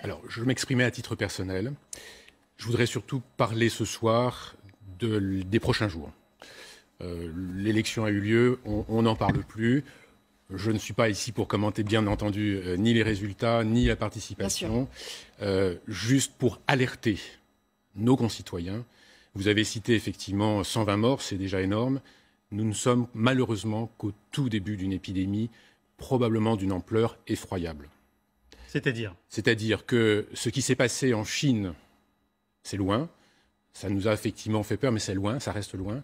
Alors, je m'exprimais à titre personnel. Je voudrais surtout parler ce soir des prochains jours. L'élection a eu lieu, on n'en parle plus. Je ne suis pas ici pour commenter, bien entendu, ni les résultats, ni la participation. Juste pour alerter nos concitoyens. Vous avez cité effectivement 120 morts, c'est déjà énorme. Nous ne sommes malheureusement qu'au tout début d'une épidémie, probablement d'une ampleur effroyable. C'est-à-dire que ce qui s'est passé en Chine, c'est loin. Ça nous a effectivement fait peur, mais c'est loin, ça reste loin.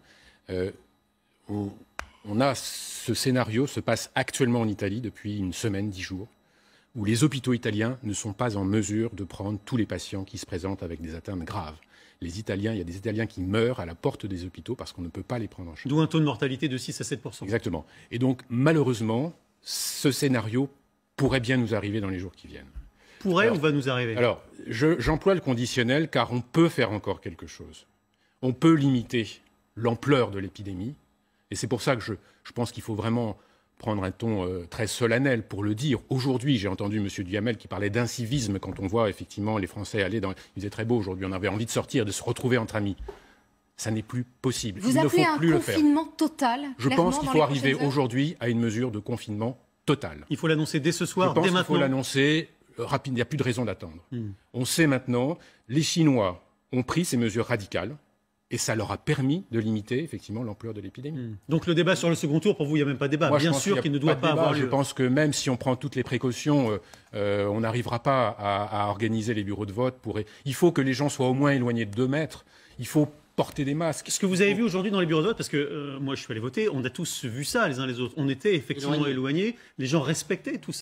Ce scénario se passe actuellement en Italie depuis une semaine, 10 jours, où les hôpitaux italiens ne sont pas en mesure de prendre tous les patients qui se présentent avec des atteintes graves. Il y a des Italiens qui meurent à la porte des hôpitaux parce qu'on ne peut pas les prendre en charge. D'où un taux de mortalité de 6 à 7%. Exactement. Et donc, malheureusement, ce scénario pourrait bien nous arriver dans les jours qui viennent. Pourrait ou va nous arriver? Alors, j'emploie le conditionnel car on peut faire encore quelque chose. On peut limiter l'ampleur de l'épidémie. Et c'est pour ça que je pense qu'il faut vraiment prendre un ton très solennel pour le dire. Aujourd'hui, j'ai entendu M. Duhamel qui parlait d'incivisme quand on voit effectivement les Français aller dans... Il faisait très beau aujourd'hui, on avait envie de sortir, de se retrouver entre amis. Ça n'est plus possible. Vous appelez un confinement total? Je pense qu'il faut arriver aujourd'hui à une mesure de confinement total. Il faut l'annoncer dès ce soir, dès maintenant. Il faut l'annoncer rapidement, il n'y a plus de raison d'attendre. On sait maintenant, les Chinois ont pris ces mesures radicales. Et ça leur a permis de limiter effectivement l'ampleur de l'épidémie. Donc le débat sur le second tour, pour vous, il n'y a même pas de débat. Moi, bien sûr qu'il ne doit pas avoir lieu. Je pense que même si on prend toutes les précautions, on n'arrivera pas à organiser les bureaux de vote. Il faut que les gens soient au moins éloignés de 2 mètres. Il faut porter des masques. Ce que vous avez vu aujourd'hui dans les bureaux de vote, parce que moi je suis allé voter, on a tous vu ça les uns les autres. On était effectivement éloignés. Les gens respectaient tout ça.